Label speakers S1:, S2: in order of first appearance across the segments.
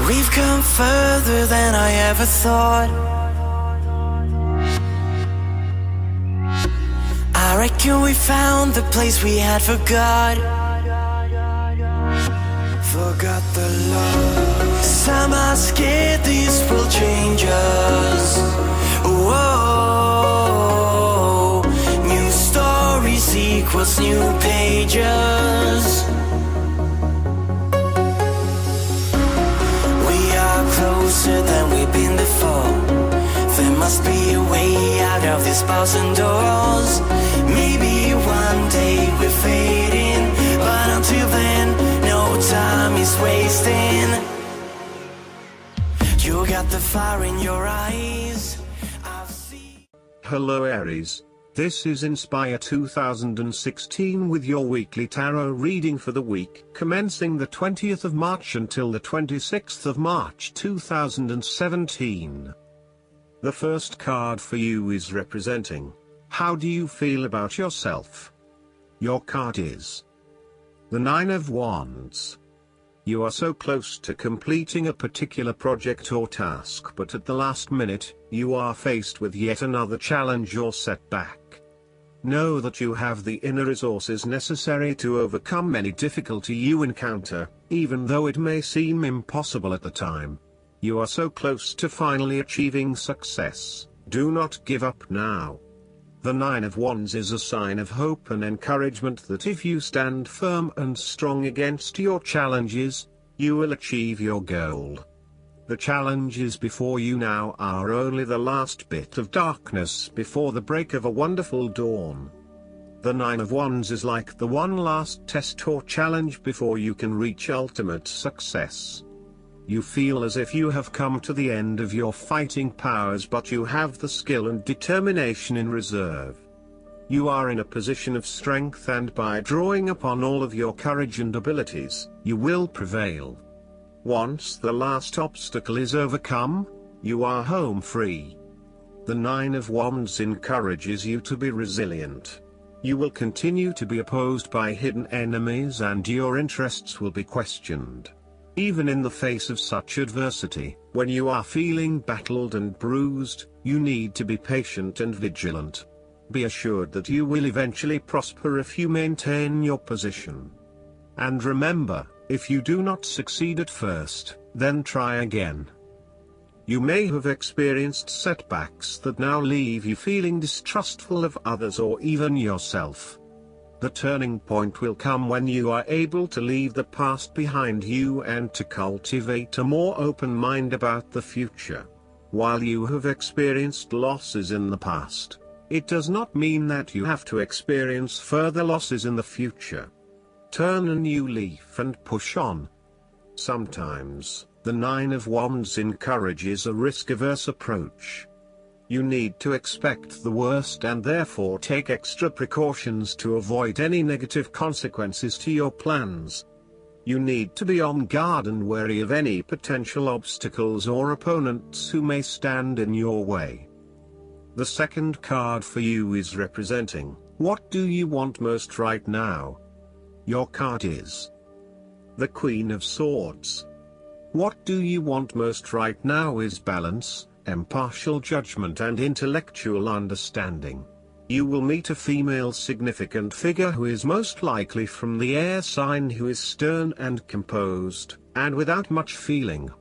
S1: We've come further than I ever thought. I reckon we found the place we had forgot. Forgot the love. Some are scared this will change us. Whoa, new stories equals new pages. We are closer than we've been before. There must be a way out of these bars and doors. Maybe one day we're fading, but until then, no time is wasting. You got the fire in your eyes. I've seen.
S2: Hello Aries, this is Inspire 2016 with your weekly tarot reading for the week commencing the 20th of March until the 26th of March 2017. The first card for you is representing, how do you feel about yourself? Your card is the Nine of Wands. You are so close to completing a particular project or task, but at the last minute, you are faced with yet another challenge or setback. Know that you have the inner resources necessary to overcome any difficulty you encounter, even though it may seem impossible at the time. You are so close to finally achieving success. Do not give up now. The Nine of Wands is a sign of hope and encouragement that if you stand firm and strong against your challenges, you will achieve your goal. The challenges before you now are only the last bit of darkness before the break of a wonderful dawn. The Nine of Wands is like the one last test or challenge before you can reach ultimate success. You feel as if you have come to the end of your fighting powers, but you have the skill and determination in reserve. You are in a position of strength, and by drawing upon all of your courage and abilities, you will prevail. Once the last obstacle is overcome, you are home free. The Nine of Wands encourages you to be resilient. You will continue to be opposed by hidden enemies, and your interests will be questioned. Even in the face of such adversity, when you are feeling battled and bruised, you need to be patient and vigilant. Be assured that you will eventually prosper if you maintain your position. And remember, if you do not succeed at first, then try again. You may have experienced setbacks that now leave you feeling distrustful of others or even yourself. The turning point will come when you are able to leave the past behind you and to cultivate a more open mind about the future. While you have experienced losses in the past, it does not mean that you have to experience further losses in the future. Turn a new leaf and push on. Sometimes, the Nine of Wands encourages a risk-averse approach. You need to expect the worst and therefore take extra precautions to avoid any negative consequences to your plans. You need to be on guard and wary of any potential obstacles or opponents who may stand in your way. The second card for you is representing, what do you want most right now? Your card is the Queen of Swords. What do you want most right now is balance, impartial judgment and intellectual understanding. You will meet a female significant figure who is most likely from the air sign, who is stern and composed, and without much feeling.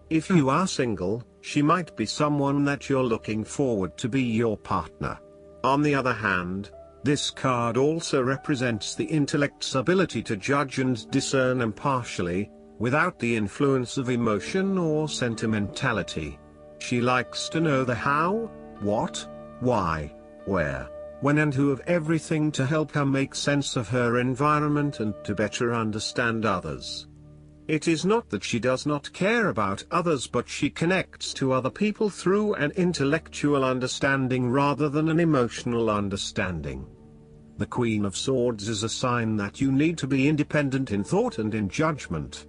S2: If you are single, she might be someone that you're looking forward to be your partner. On the other hand, this card also represents the intellect's ability to judge and discern impartially, without the influence of emotion or sentimentality. She likes to know the how, what, why, where, when and who of everything to help her make sense of her environment and to better understand others. It is not that she does not care about others, but she connects to other people through an intellectual understanding rather than an emotional understanding. The Queen of Swords is a sign that you need to be independent in thought and in judgment.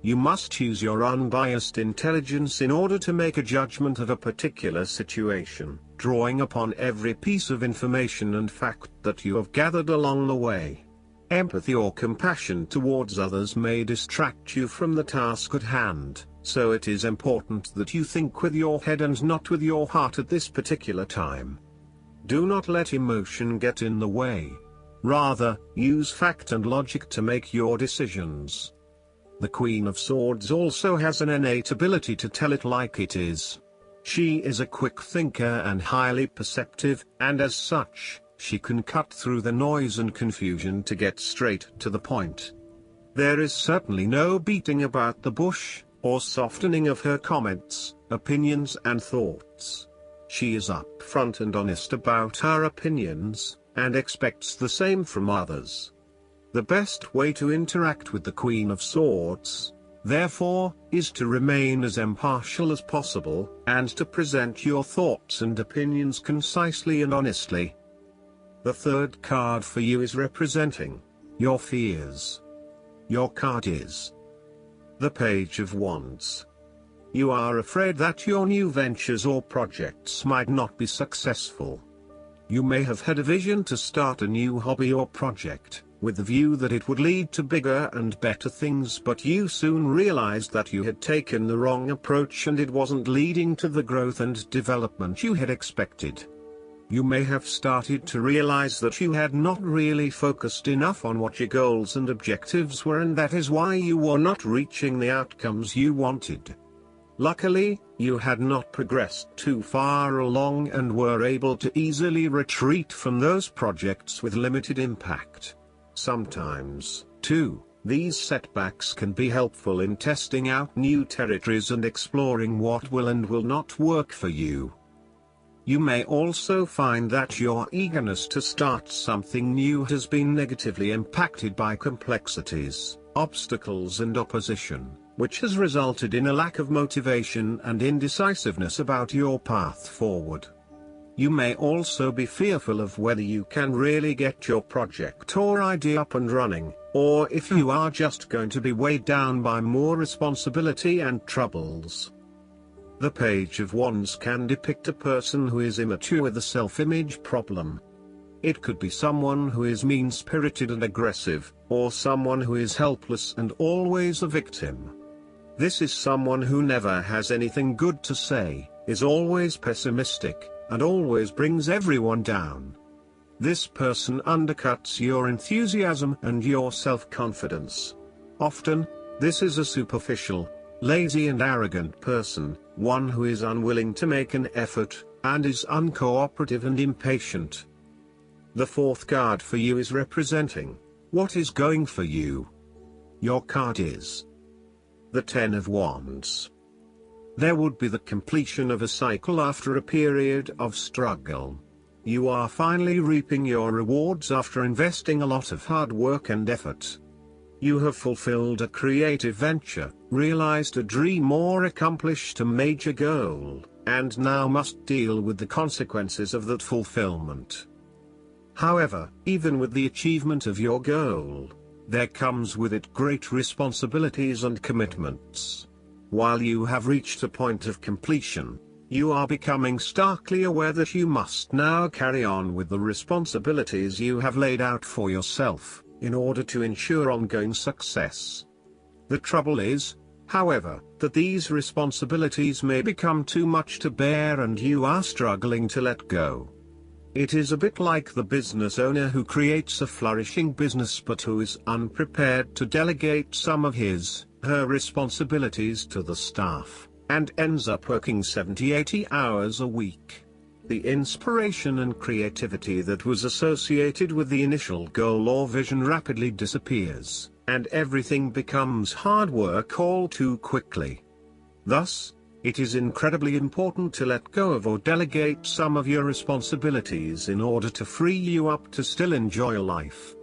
S2: You must use your unbiased intelligence in order to make a judgment of a particular situation, drawing upon every piece of information and fact that you have gathered along the way. Empathy or compassion towards others may distract you from the task at hand, so it is important that you think with your head and not with your heart at this particular time. Do not let emotion get in the way. Rather, use fact and logic to make your decisions. The Queen of Swords also has an innate ability to tell it like it is. She is a quick thinker and highly perceptive, and as such, she can cut through the noise and confusion to get straight to the point. There is certainly no beating about the bush, or softening of her comments, opinions and thoughts. She is upfront and honest about her opinions, and expects the same from others. The best way to interact with the Queen of Swords, therefore, is to remain as impartial as possible, and to present your thoughts and opinions concisely and honestly. The third card for you is representing your fears. Your card is the Page of Wands. You are afraid that your new ventures or projects might not be successful. You may have had a vision to start a new hobby or project, with the view that it would lead to bigger and better things, but you soon realized that you had taken the wrong approach and it wasn't leading to the growth and development you had expected. You may have started to realize that you had not really focused enough on what your goals and objectives were, and that is why you were not reaching the outcomes you wanted. Luckily, you had not progressed too far along and were able to easily retreat from those projects with limited impact. Sometimes, too, these setbacks can be helpful in testing out new territories and exploring what will and will not work for you. You may also find that your eagerness to start something new has been negatively impacted by complexities, obstacles and opposition, which has resulted in a lack of motivation and indecisiveness about your path forward. You may also be fearful of whether you can really get your project or idea up and running, or if you are just going to be weighed down by more responsibility and troubles. The Page of Wands can depict a person who is immature with a self-image problem. It could be someone who is mean-spirited and aggressive, or someone who is helpless and always a victim. This is someone who never has anything good to say, is always pessimistic, and always brings everyone down. This person undercuts your enthusiasm and your self-confidence. Often, this is a superficial, lazy and arrogant person, one who is unwilling to make an effort, and is uncooperative and impatient. The fourth card for you is representing what is going for you. Your card is the Ten of Wands. There would be the completion of a cycle after a period of struggle. You are finally reaping your rewards after investing a lot of hard work and effort. You have fulfilled a creative venture, realized a dream or accomplished a major goal, and now must deal with the consequences of that fulfillment. However, even with the achievement of your goal, there comes with it great responsibilities and commitments. While you have reached a point of completion, you are becoming starkly aware that you must now carry on with the responsibilities you have laid out for yourself, in order to ensure ongoing success. The trouble is, however, that these responsibilities may become too much to bear and you are struggling to let go. It is a bit like the business owner who creates a flourishing business but who is unprepared to delegate some of her responsibilities to the staff, and ends up working 70-80 hours a week. The inspiration and creativity that was associated with the initial goal or vision rapidly disappears, and everything becomes hard work all too quickly. Thus, it is incredibly important to let go of or delegate some of your responsibilities in order to free you up to still enjoy life.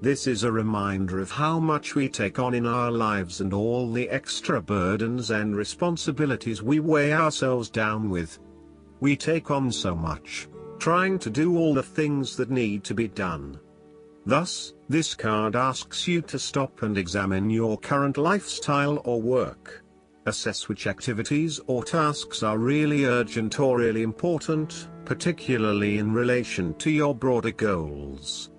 S2: This is a reminder of how much we take on in our lives and all the extra burdens and responsibilities we weigh ourselves down with. We take on so much, trying to do all the things that need to be done. Thus, this card asks you to stop and examine your current lifestyle or work. Assess which activities or tasks are really urgent or really important, particularly in relation to your broader goals.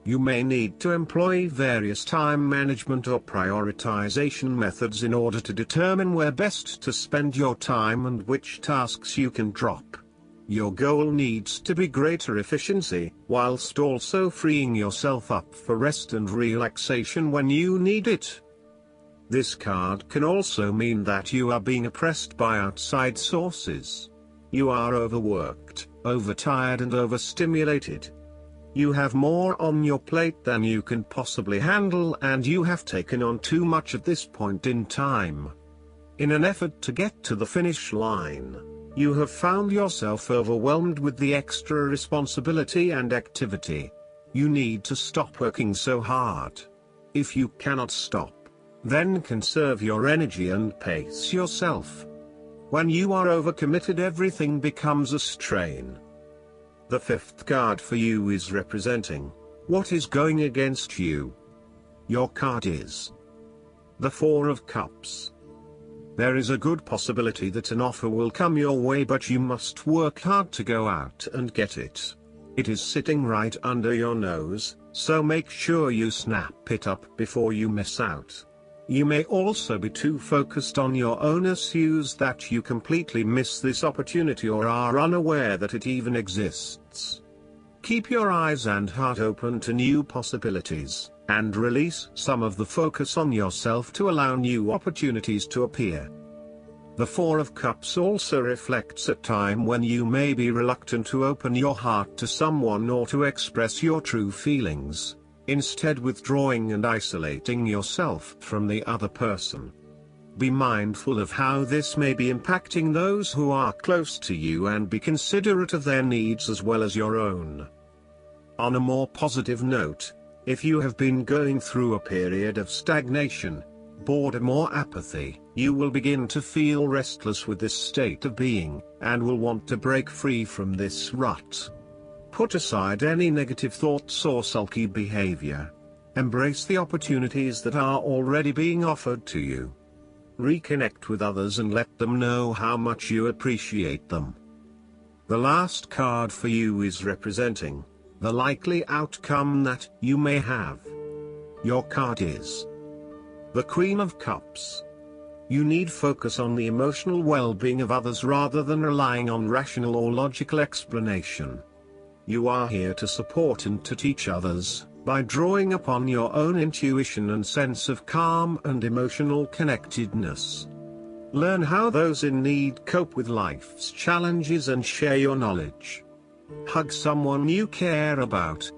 S2: You may need to employ various time management or prioritization methods in order to determine where best to spend your time and which tasks you can drop. Your goal needs to be greater efficiency, whilst also freeing yourself up for rest and relaxation when you need it. This card can also mean that you are being oppressed by outside sources. You are overworked, overtired and overstimulated. You have more on your plate than you can possibly handle, and you have taken on too much at this point in time. In an effort to get to the finish line, you have found yourself overwhelmed with the extra responsibility and activity. You need to stop working so hard. If you cannot stop, then conserve your energy and pace yourself. When you are overcommitted, everything becomes a strain. The fifth card for you is representing what is going against you. Your card is the Four of Cups. There is a good possibility that an offer will come your way, but you must work hard to go out and get it. It is sitting right under your nose, so make sure you snap it up before you miss out. You may also be too focused on your own issues that you completely miss this opportunity or are unaware that it even exists. Keep your eyes and heart open to new possibilities, and release some of the focus on yourself to allow new opportunities to appear. The Four of Cups also reflects a time when you may be reluctant to open your heart to someone or to express your true feelings, instead withdrawing and isolating yourself from the other person. Be mindful of how this may be impacting those who are close to you, and be considerate of their needs as well as your own. On a more positive note, if you have been going through a period of stagnation, boredom or apathy, you will begin to feel restless with this state of being, and will want to break free from this rut. Put aside any negative thoughts or sulky behavior. Embrace the opportunities that are already being offered to you. Reconnect with others and let them know how much you appreciate them. The last card for you is representing the likely outcome that you may have. Your card is the Queen of Cups. You need focus on the emotional well-being of others rather than relying on rational or logical explanation. You are here to support and to teach others, by drawing upon your own intuition and sense of calm and emotional connectedness. Learn how those in need cope with life's challenges and share your knowledge. Hug someone you care about.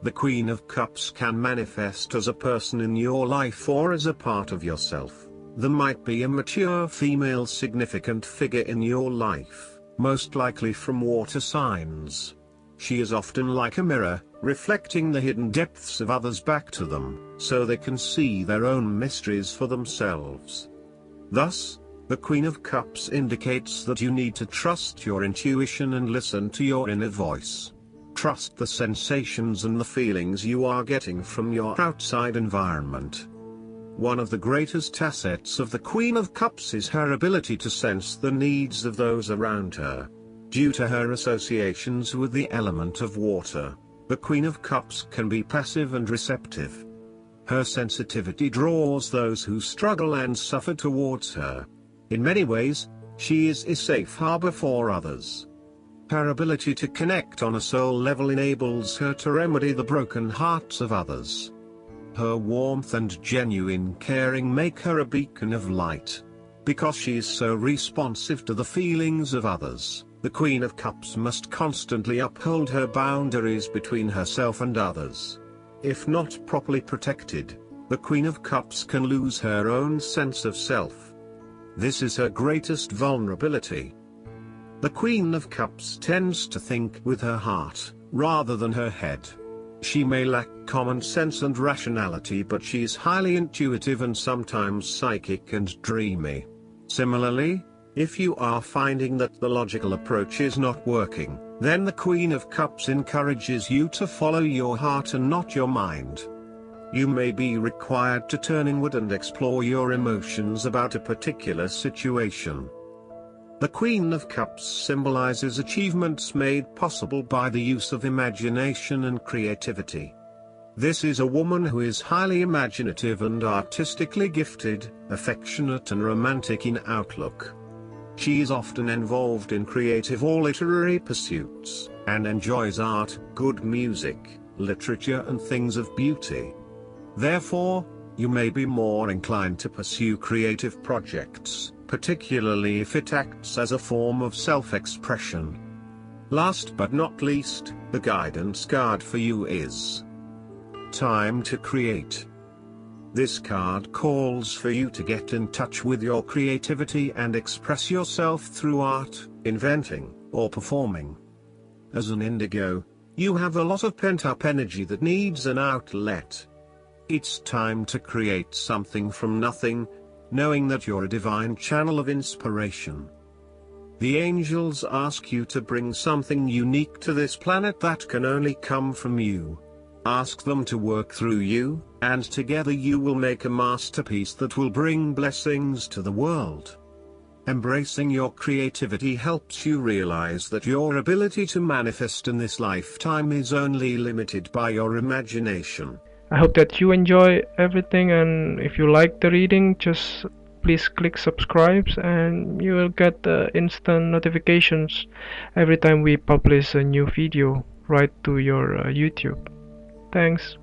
S2: The Queen of Cups can manifest as a person in your life or as a part of yourself. There might be a mature female significant figure in your life, most likely from water signs. She is often like a mirror, reflecting the hidden depths of others back to them, so they can see their own mysteries for themselves. Thus, the Queen of Cups indicates that you need to trust your intuition and listen to your inner voice. Trust the sensations and the feelings you are getting from your outside environment. One of the greatest assets of the Queen of Cups is her ability to sense the needs of those around her. Due to her associations with the element of water, the Queen of Cups can be passive and receptive. Her sensitivity draws those who struggle and suffer towards her. In many ways, she is a safe harbor for others. Her ability to connect on a soul level enables her to remedy the broken hearts of others. Her warmth and genuine caring make her a beacon of light. Because she is so responsive to the feelings of others, the Queen of Cups must constantly uphold her boundaries between herself and others. If not properly protected, the Queen of Cups can lose her own sense of self. This is her greatest vulnerability. The Queen of Cups tends to think with her heart, rather than her head. She may lack common sense and rationality, but she is highly intuitive and sometimes psychic and dreamy. Similarly, if you are finding that the logical approach is not working, then the Queen of Cups encourages you to follow your heart and not your mind. You may be required to turn inward and explore your emotions about a particular situation. The Queen of Cups symbolizes achievements made possible by the use of imagination and creativity. This is a woman who is highly imaginative and artistically gifted, affectionate and romantic in outlook. She is often involved in creative or literary pursuits, and enjoys art, good music, literature and things of beauty. Therefore, you may be more inclined to pursue creative projects, particularly if it acts as a form of self-expression. Last but not least, the guidance card for you is Time to Create. This card calls for you to get in touch with your creativity and express yourself through art, inventing, or performing. As an indigo, you have a lot of pent-up energy that needs an outlet. It's time to create something from nothing, knowing that you're a divine channel of inspiration. The angels ask you to bring something unique to this planet that can only come from you. Ask them to work through you, and together you will make a masterpiece that will bring blessings to the world. Embracing your creativity helps you realize that your ability to manifest in this lifetime is only limited by your imagination.
S3: I hope that you enjoy everything, and if you like the reading, just please click subscribe and you will get instant notifications every time we publish a new video right to your YouTube. Thanks.